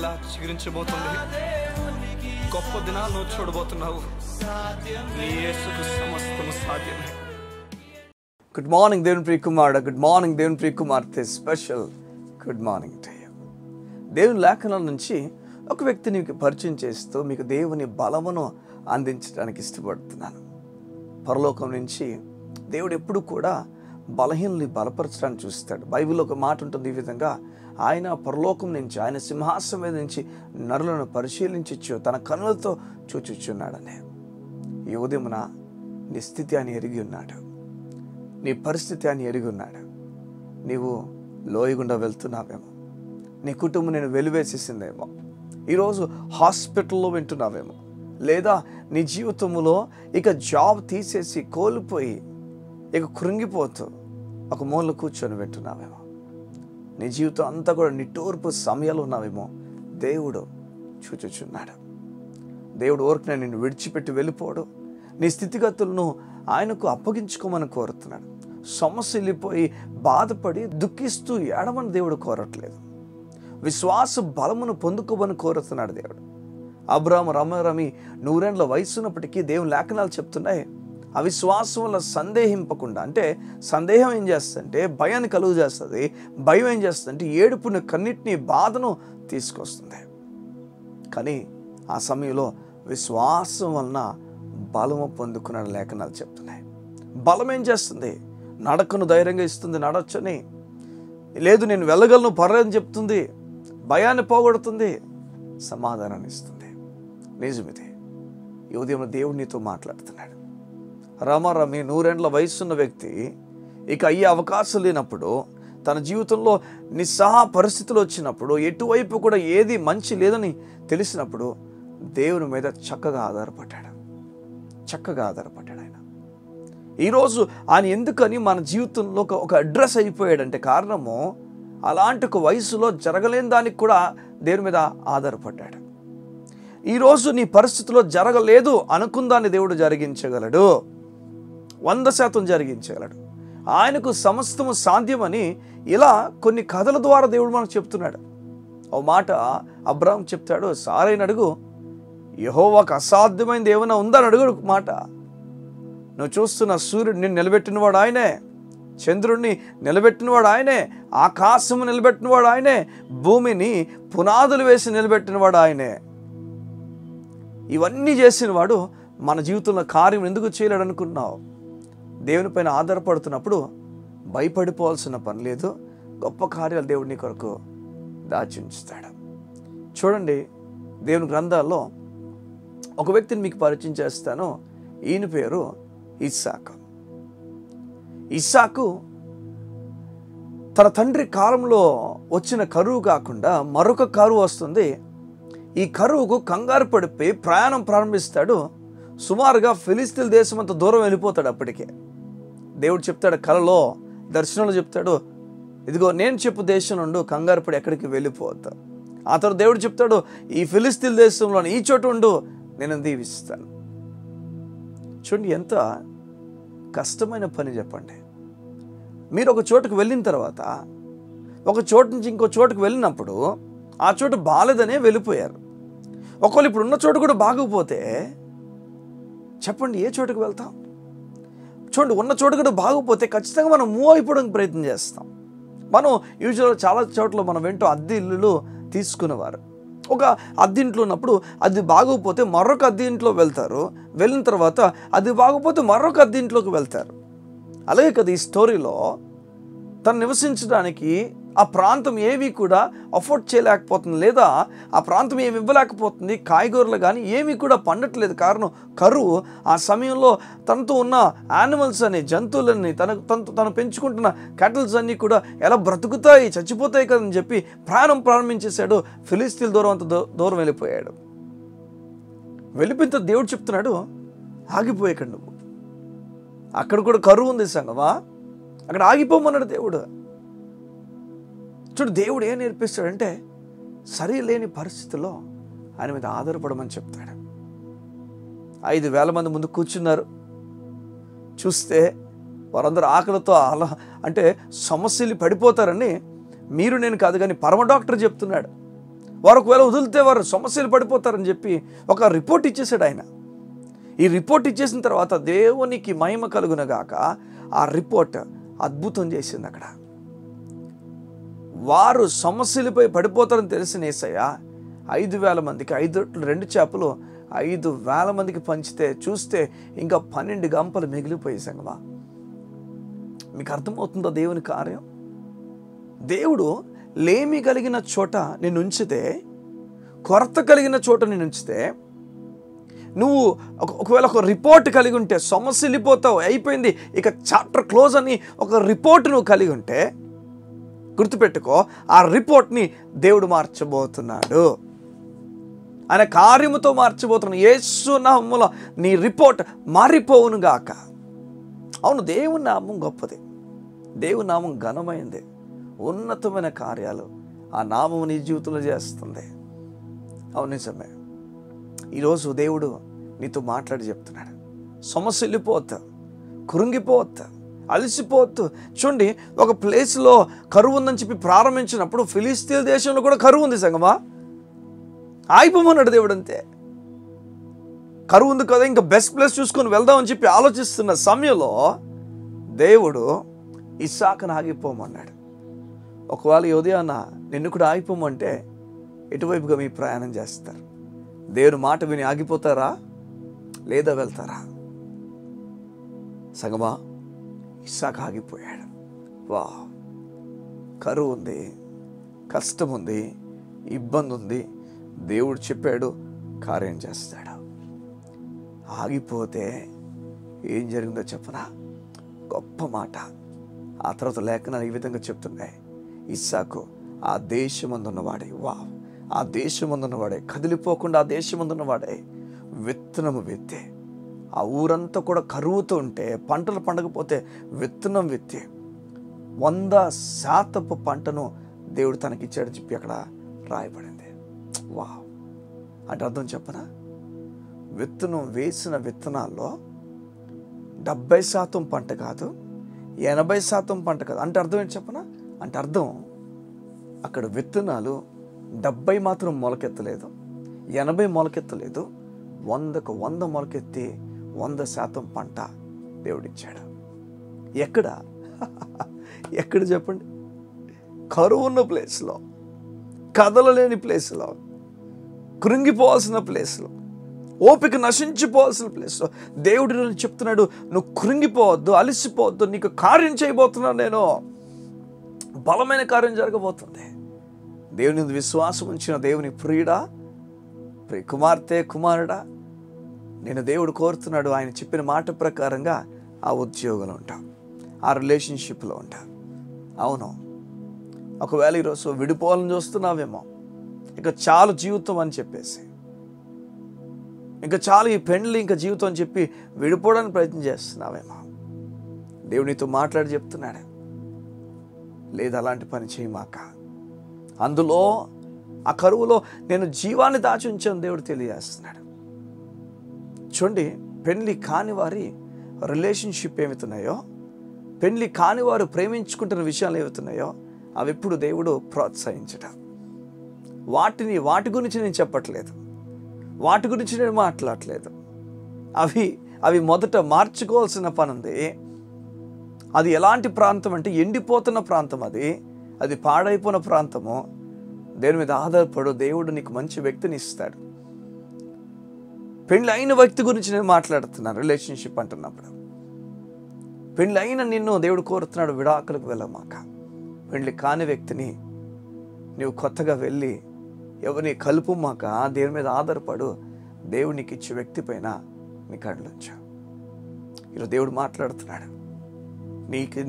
మరలా చిగురించబోతుంది. గొప్ప దినాలను చూడబోతున్నావు. నీ యేసుకు సమస్తము సాధ్యమే. గుడ్ మార్నింగ్ దేవుని ప్రియ కుమారుడు, గుడ్ మార్నింగ్ దేవుని ప్రియ కుమార్తె, special good morning to you. దేవుని లేఖనాల నుంచి ఒక వ్యక్తిని మీకు పరిచయం చేస్తూ మీకు దేవుని బలమును అందించడానికి ఇష్టపడుతున్నాను. పరలోకం నుంచి దేవుడు ఎప్పుడు కూడా బలహీనల్ని బలపరచడానికి చూస్తాడు. బైబిల్లో ఒక మాట ఉంటుంది ఈ విధంగా, ఆయన పరలోకం నుంచి, ఆయన సింహాసనం మీద నుంచి నరులను పరిశీలించచ్చు, తన కన్నులతో చూచుచున్నాడనే. ఈ ఉదయమున నీ స్థితి అని ఎరిగి ఉన్నాడు, నీ పరిస్థితి అని ఎరిగి ఉన్నాడు. నీవు లోయగుండా వెళ్తున్నావేమో, నీ కుటుంబం నేను వెలివేసేసిందేమో, ఈరోజు హాస్పిటల్లో వింటున్నావేమో, లేదా నీ జీవితంలో ఇక జాబ్ తీసేసి కోల్పోయి ఇక కృంగిపోతూ ఒక మూల కూర్చొని వింటున్నావేమో, నీ జీవితం అంతా కూడా నిట్టూర్పు సమయాలు ఉన్నావేమో. దేవుడు చూచుచున్నాడు. దేవుడు ఊరికనే నిన్ను విడిచిపెట్టి వెళ్ళిపోవడం, నీ స్థితిగతులను ఆయనకు అప్పగించుకోమని కోరుతున్నాడు. సమస్య వెళ్ళిపోయి బాధపడి దుఃఖిస్తూ ఏడమని దేవుడు కోరట్లేదు. విశ్వాస బలమును పొందుకోమని కోరుతున్నాడు దేవుడు. అబ్రాహాము రమి 100 ఏళ్ల వయసున్నప్పటికీ దేవుని లేఖనాలు చెప్తున్నాయి, అవిశ్వాసం వల్ల సందేహింపకుండా, అంటే సందేహం ఏం చేస్తుందంటే భయాన్ని కలుగు చేస్తుంది, భయం ఏం చేస్తుందంటే ఏడుపుని, కన్నిటిని, బాధను తీసుకొస్తుంది. కానీ ఆ సమయంలో విశ్వాసం వలన బలము పొందుకున్న లేఖనాలు చెప్తున్నాయి. బలం ఏం చేస్తుంది? నడకను ధైర్యంగా ఇస్తుంది, నడవచ్చని. లేదు నేను వెళ్ళగలను పర్లేదని చెప్తుంది, భయాన్ని పోగొడుతుంది, సమాధానాన్ని ఇస్తుంది. నిజమిది. ఈ ఉదయం దేవుడు నీతో మాట్లాడుతున్నాడు. రమి 100 ఏళ్ల వయసున్న వ్యక్తి ఇక అయ్యే అవకాశం లేనప్పుడు, తన జీవితంలో నిస్సహా పరిస్థితులు వచ్చినప్పుడు, ఎటువైపు కూడా ఏది మంచి లేదని తెలిసినప్పుడు దేవుని మీద చక్కగా ఆధారపడ్డాడు. ఆయన ఈరోజు ఆయన ఎందుకని మన జీవితంలో ఒక అడ్రస్ అయిపోయాడంటే కారణము, అలాంటి ఒక వయసులో జరగలేని దానికి కూడా దేవుని మీద ఆధారపడ్డాడు. ఈరోజు నీ పరిస్థితిలో జరగలేదు అనుకుందాన్ని దేవుడు జరిగించగలడు, 100% జరిగించగలడు. ఆయనకు సమస్తము సాధ్యమని ఇలా కొన్ని కథల ద్వారా దేవుడు మనకు చెప్తున్నాడు. ఓ మాట అబ్రాహాం చెప్తాడు, సారైన అడుగు, యెహోవాకు అసాధ్యమైనది ఏమైనా ఉందని అడుగు మాట. నువ్వు చూస్తున్న సూర్యుడిని నిలబెట్టినవాడు ఆయనే, చంద్రుడిని నిలబెట్టినవాడు ఆయనే, ఆకాశము నిలబెట్టినవాడు ఆయనే, భూమిని పునాదులు వేసి నిలబెట్టినవాడు ఆయనే. ఇవన్నీ చేసినవాడు మన జీవితంలో కార్యం ఎందుకు చేయలేడు అనుకున్నావు? దేవుని పైన ఆధారపడుతున్నప్పుడు భయపడిపోవాల్సిన పని లేదు. గొప్ప కార్యాలు దేవుడు నీ కొరకు దాచి ఉంచుతాడు. చూడండి, దేవుని గ్రంథాల్లో ఒక వ్యక్తిని మీకు పరిచయం చేస్తాను. ఈయన పేరు ఇస్సాకు. ఇస్సాకు తన తండ్రి కాలంలో వచ్చిన కరువు కాకుండా మరొక కరువు వస్తుంది. ఈ కరువుకు కంగారు పడిపోయి ప్రయాణం ప్రారంభిస్తాడు. సుమారుగా ఫిలిస్తీన్ దేశం అంత దూరం వెళ్ళిపోతాడు. అప్పటికే దేవుడు చెప్తాడు, కలలో దర్శనంలో చెప్తాడు, ఇదిగో నేను చెప్పు దేశం నుండి కంగారు పడి ఎక్కడికి వెళ్ళిపోతా. ఆ తర్వాత దేవుడు చెప్తాడు, ఈ ఫిలిస్తీన్ దేశంలో ఈ చోటు ఉండు, నేను దీవిస్తాను. చూడండి ఎంత కష్టమైన పని చెప్పండి. మీరు ఒక చోటుకు వెళ్ళిన తర్వాత, ఒక చోటు నుంచి ఇంకో చోటుకు వెళ్ళినప్పుడు ఆ చోటు బాలేదనే వెళ్ళిపోయారు. ఒకవేళ ఇప్పుడు ఉన్న చోటు కూడా బాగోపోతే చెప్పండి ఏ చోటుకు వెళ్తాం? చూడండి, ఉన్న చోటు కూడా బాగోపోతే ఖచ్చితంగా మనం మూవ్ అయిపోవడానికి ప్రయత్నం చేస్తాం. మనం యూజువల్గా చాలా చోట్ల మనం వెంటూ అద్దె ఇల్లులు తీసుకునేవారు. ఒక అద్దె ఇంట్లో ఉన్నప్పుడు అది బాగోపోతే మరొక అద్దె ఇంట్లో వెళ్తారు, వెళ్ళిన తర్వాత అది బాగోపోతే మరొక అద్దె ఇంట్లోకి వెళ్తారు. అలాగే కదా ఈ స్టోరీలో తను నివసించడానికి ఆ ప్రాంతం ఏవి కూడా అఫోర్డ్ చేయలేకపోతుంది, లేదా ఆ ప్రాంతం ఏమి ఇవ్వలేకపోతుంది. కాయగూరలు కానీ ఏమీ కూడా పండట్లేదు. కారణం కరువు. ఆ సమయంలో తనతో ఉన్న యానిమల్స్ అని, జంతువులన్నీ, తను పెంచుకుంటున్న క్యాటిల్స్ అన్నీ కూడా ఎలా బ్రతుకుతాయి, చచ్చిపోతాయి కదని చెప్పి ప్రయాణం ప్రారంభించేశాడు. ఫిలిస్తీన్ అంత దూరం వెళ్ళిపోయాడు. వెళ్ళిపోయిన దేవుడు చెప్తున్నాడు, ఆగిపోయాకండి నువ్వు, అక్కడ కూడా కరువు ఉంది సంగమా, అక్కడ ఆగిపోమన్నాడు దేవుడు. చూడు, దేవుడు ఏం నేర్పిస్తాడంటే సరిలేని పరిస్థితుల్లో ఆయన మీద ఆధారపడమని చెప్తాడు. 5,000 మంది ముందు కూర్చున్నారు. చూస్తే వారందరూ ఆకలితో అంటే సమస్యలు పడిపోతారని మీరు నేను కాదు కానీ పరమ డాక్టర్ చెప్తున్నాడు. వారు ఒకవేళ వదిలితే వారు సమస్యలు పడిపోతారని చెప్పి ఒక రిపోర్ట్ ఇచ్చేసాడు ఆయన. ఈ రిపోర్ట్ ఇచ్చేసిన తర్వాత దేవునికి మహిమ కలుగునగాక ఆ రిపోర్ట్ అద్భుతం చేసింది. అక్కడ వారు సమస్యలపై పడిపోతారని తెలిసిన యేసయ్య 5,000 మందికి 5 రొట్టెలు 2 చేపలు 5,000 మందికి పంచితే చూస్తే ఇంకా 12 గంపలు మిగిలిపోయి సంగమా. మీకు అర్థమవుతుందో దేవుని కార్యం? దేవుడు లేమి కలిగిన చోట నేను ఉంచితే, కొరత కలిగిన చోట నేను ఉంచితే, నువ్వు ఒకవేళ ఒక రిపోర్ట్ కలిగి ఉంటే సమస్య వెళ్ళిపోతావు, అయిపోయింది, ఇక చాప్టర్ క్లోజ్ అని ఒక రిపోర్ట్ నువ్వు కలిగి ఉంటే గుర్తుపెట్టుకో, ఆ రిపోర్ట్ని దేవుడు మార్చబోతున్నాడు. ఆయన కార్యముతో మార్చబోతున్నాడు. యేసు నామములో నీ రిపోర్ట్ మారిపోవును గాక. అవును, దేవుని నామం గొప్పది, దేవుని నామం ఘనమైంది, ఉన్నతమైన కార్యాలు ఆ నామము నీ జీవితంలో చేస్తుంది. అవును, నిజమే. ఈరోజు దేవుడు నీతో మాట్లాడి చెప్తున్నాడు, సమస్య వెళ్ళిపోవద్దు, కృంగిపోవద్దు, అలసిపోవద్దు. చూడండి, ఒక ప్లేస్లో కరువు ఉందని చెప్పి ప్రారంభించినప్పుడు ఫిలిస్తీన్ దేశంలో కూడా కరువు ఉంది సంగమా. ఆగిపోమన్నాడు దేవుడు. అంతే, కరువు ఉంది కదా, ఇంకా బెస్ట్ ప్లేస్ చూసుకొని వెళ్దామని చెప్పి ఆలోచిస్తున్న సమయంలో దేవుడు ఇస్సాకును ఆగిపోమన్నాడు. ఒకవేళ ఉదయాన్న నిన్ను కూడా ఆగిపోమంటే ఎటువైపుగా మీ ప్రయాణం చేస్తారు? దేవుని మాట విని ఆగిపోతారా లేదా వెళ్తారా? సంగమా, ఇస్సాకు ఆగిపోయాడు. వా, కరువు ఉంది, కష్టం ఉంది, ఇబ్బంది ఉంది, దేవుడు చెప్పాడు కార్యం చేస్తాడు. ఆగిపోతే ఏం జరిగిందో చెప్పనా? గొప్ప మాట. ఆ తర్వాత లేఖనాలు ఈ విధంగా చెప్తున్నాయి, ఇస్సాకు ఆ దేశమందున్నవాడే, వా, ఆ దేశమందున్నవాడే, కదిలిపోకుండా ఆ దేశమందున్నవాడే విత్తనము విత్తే, ఆ ఊరంతా కూడా కరువుతో ఉంటే, పంటలు పండకపోతే విత్తనం విత్తే 100% పంటను దేవుడు తనకిచ్చాడని చెప్పి అక్కడ రాయబడింది. వా, అంటే అర్థం చెప్పనా? విత్తనం వేసిన విత్తనాల్లో 70% పంట కాదు, 80% పంట కాదు. అంటే అర్థం ఏంటి చెప్పనా? అంటే అర్థం అక్కడ విత్తనాలు 70 మాత్రం మొలకెత్తలేదు, 80 మొలకెత్తలేదు, 100కు 100 మొలకెత్తి 100% పంట దేవుడిచ్చాడు. ఎక్కడ ఎక్కడ చెప్పండి? కరువు ఉన్న ప్లేస్లో, కదలలేని ప్లేస్లో, కృంగిపోవాల్సిన ప్లేస్లో, ఓపిక నశించిపోవాల్సిన ప్లేస్లో దేవుడు చెప్తున్నాడు, నువ్వు కృంగిపోవద్దు, అలసిపోవద్దు, నీకు కార్యం చేయబోతున్నాను నేను, బలమైన కార్యం జరగబోతుంది. దేవుని విశ్వాసం ఉంచిన దేవుని ప్రియుడా, ప్రియ కుమార్తె, కుమారుడా, నేను దేవుడు కోరుతున్నాడు ఆయన చెప్పిన మాట ప్రకారంగా ఆ ఉద్యోగంలో ఉంటా, ఆ రిలేషన్షిప్లో ఉంటా. అవును, ఒకవేళ ఈరోజు విడిపోవాలని చూస్తున్నావేమో, ఇక చాలు జీవితం అని చెప్పేసి, ఇంకా చాలు ఈ పెండ్లి ఇంకా జీవితం అని చెప్పి విడిపోవడానికి ప్రయత్నం చేస్తున్నావేమో, దేవుడు నీతో మాట్లాడి చెప్తున్నాడు, లేదు అలాంటి పని చేయమాక. అందులో ఆ కరువులో నేను జీవాన్ని దాచి ఉంచాను దేవుడు తెలియజేస్తున్నాడు. చూడండి, పెళ్లి కాని వారి రిలేషన్షిప్ ఏమవుతున్నాయో, పెళ్లి కాని వారు ప్రేమించుకుంటున్న విషయాలు ఏమవుతున్నాయో అవి ఎప్పుడు దేవుడు ప్రోత్సహించడం. వాటి గురించి నేను చెప్పట్లేదు, వాటి గురించి నేను మాట్లాడట్లేదు. అవి మొదట మార్చుకోవాల్సిన పని ఉంది. అది ఎలాంటి ప్రాంతం అంటే ఎండిపోతున్న ప్రాంతం, అది పాడైపోయిన ప్రాంతము. దేని మీద ఆధారపడు, దేవుడు నీకు మంచి వ్యక్తిని ఇస్తాడు. పెళ్ళి అయిన వ్యక్తి గురించి నేను మాట్లాడుతున్నాను. రిలేషన్షిప్ అంటున్నప్పుడు పెళ్ళి అయిన నిన్ను దేవుడు కోరుతున్నాడు, విడాకులకు వెళ్ళమాక. పెళ్ళి కాని వ్యక్తిని నీవు కొత్తగా వెళ్ళి ఎవరిని కలుపుమాక, దేవుని మీద ఆధారపడు. దేవుడు నీకు ఇచ్చే వ్యక్తి పైన నీ కళ్ళుంచు. ఈరోజు దేవుడు మాట్లాడుతున్నాడు,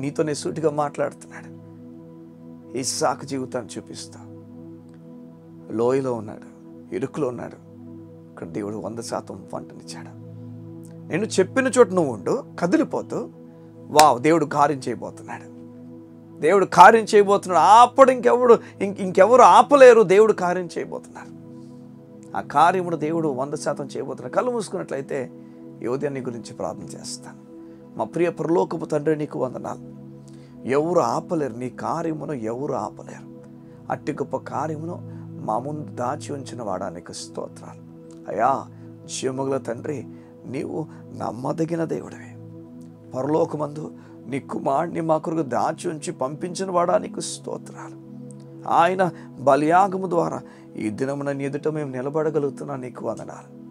నీతోనే సూటిగా మాట్లాడుతున్నాడు. ఇస్సాకు జీవితాన్ని చూపిస్తా. లోయలో ఉన్నాడు, ఇరుకులో ఉన్నాడు, ఇక్కడ దేవుడు 100% పంటనిచ్చాడు. నేను చెప్పిన చోట నువ్వు ఉండు, కదిలిపోతూ వావ్ దేవుడు కార్యం చేయబోతున్నాడు, దేవుడు కార్యం చేయబోతున్నాడు. అప్పుడు ఇంకెవరు ఆపలేరు, దేవుడు కార్యం చేయబోతున్నారు. ఆ కార్యమును దేవుడు 100% చేయబోతున్నాడు. కళ్ళు మూసుకున్నట్లయితే ఈ ఉదయం నీ గురించి ప్రార్థన చేస్తాను. మా ప్రియ పరలోకపు తండ్రి, నీకు వందనాలు. ఎవరు ఆపలేరు, నీ కార్యమును ఎవరు ఆపలేరు. అట్టి గొప్ప కార్యమును మా ముందు దాచి ఉంచిన వాడా నీకు స్తోత్రాలు. అయా జీవముగల తండ్రి, నీవు నమ్మదగిన దేవుడివి. పరలోకమందు నీ కుమారుడిని మా కొరకు దాచి ఉంచి పంపించిన వాడా నీకు స్తోత్రాలు. ఆయన బలియాగము ద్వారా ఈ దినమున నీ ఎదుట మేము నిలబడగలుగుతున్నాం. నీకు వందనాలు.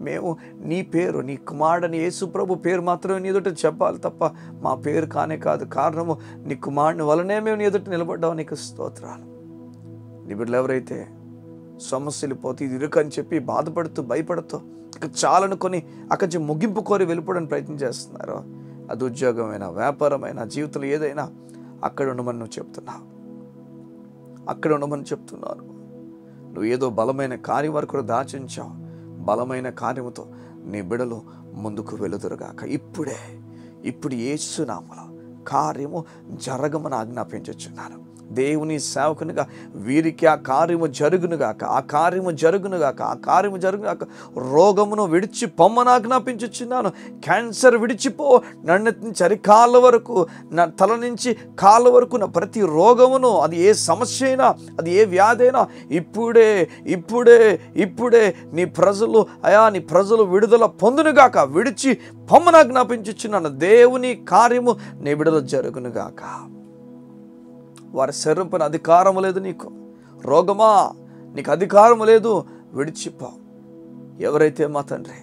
మేము నీ పేరు, నీ కుమారుడని యేసు ప్రభు పేరు మాత్రమే నీ ఎదుట చెప్పాలి తప్ప మా పేరు కానే కాదు. కారణము నీ కుమారుని వలనే మేము నీ ఎదుట నిలబడ్డావు. నీకు స్తోత్రాలు. నీ బిడ్డలు ఎవరైతే సమస్యలు పోతే ఇది ఇరుకని చెప్పి బాధపడుతూ భయపడుతూ ఇక చాలనుకొని అక్కడి నుంచి ముగింపు కోరి వెళ్ళిపోవడానికి ప్రయత్నం చేస్తున్నారో, అది ఉద్యోగమైనా వ్యాపారమైన జీవితంలో ఏదైనా అక్కడ ఉండమని నువ్వు చెప్తున్నావు. అక్కడ ఉండమని చెప్తున్నాను. నువ్వు ఏదో బలమైన కార్యం వరకు కూడా దాచించావు. బలమైన కార్యముతో నీ బిడలు ముందుకు వెలుదురుగాక. ఇప్పుడు యేసు నామములో కార్యము జరగమని ఆజ్ఞాపించుచున్నాను. దేవుని సేవకునిగా వీరికి ఆ కార్యము జరుగునుగాక, ఆ కార్యము జరుగునుగాక, ఆ కార్యము జరుగునుగాక. రోగమును విడిచి పొమ్మని ఆజ్ఞాపించుచున్నాను. క్యాన్సర్ విడిచిపో. నన్ను నుంచి అరికాళ్ళ వరకు, నా తల నుంచి కాళ్ళ వరకు నా ప్రతి రోగమును, అది ఏ సమస్య అయినా, అది ఏ వ్యాధి అయినా ఇప్పుడే నీ ప్రజలు విడుదల పొందునుగాక. విడిచి పొమ్మని ఆజ్ఞాపించుచున్నాను. దేవుని కార్యము నీ విడుదల జరుగునుగాక. వారి శరీరం పైన అధికారము లేదు. నీకు రోగమా, నీకు అధికారము లేదు. విడిచిపో. ఎవరైతే మా తండ్రి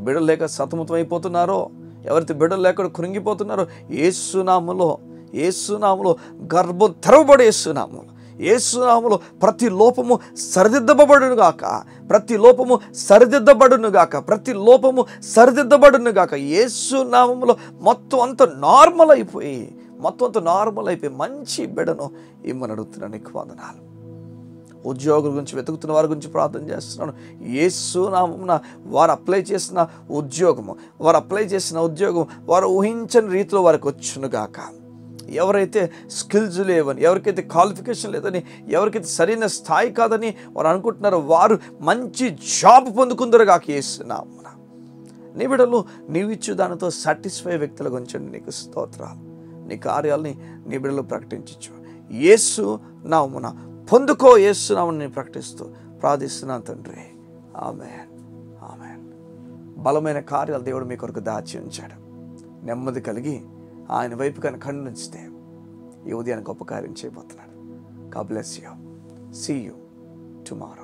బిడ్డలు లేక సతమతం అయిపోతున్నారో, ఎవరైతే బిడ్డలు లేక కృంగిపోతున్నారో, యేసునామములో గర్భం తెరవబడే యేసునామములో ప్రతి లోపము సరిదిద్దబడునుగాక. యేసునామములో మొత్తం అంతా నార్మల్ అయిపోయి మంచి బిడ్డను ఇమ్మని అడుగుతున్నాను. నీకు వందనాలు. ఉద్యోగుల గురించి వెతుకుతున్న వారి గురించి ప్రార్థన చేస్తున్నాను. యేసు నామమున వారు అప్లై చేసిన ఉద్యోగం వారు ఊహించని రీతిలో వారికి వచ్చునుగాక. ఎవరైతే స్కిల్స్ లేవని, ఎవరికైతే క్వాలిఫికేషన్ లేదని, ఎవరికైతే సరైన స్థాయి కాదని వారు అనుకుంటున్నారో వారు మంచి జాబ్ పొందుకుందరుగాక. యేసు నామమున నీ బిడ్డలు నీవిచ్చు దానితో సాటిస్ఫై వ్యక్తుల గురించి నీకు స్తోత్రాలు. నీ కార్యాలని నీ బిడ్డలు ప్రకటించు. యేసు నామమున పొందుకో. యేసు నామమున ప్రకటిస్తూ ప్రార్థిస్తున్నాను తండ్రి. ఆమేన్, ఆమేన్. బలమైన కార్యాలు దేవుడు మీ కొరకు దాచి ఉంచాడు. నెమ్మది కలిగి ఆయన వైపు కానీ కన్ను ఉంచితే ఈ ఉదయాన్ని గొప్ప కార్యం చేయబోతున్నాడు. God bless you. See you tomorrow.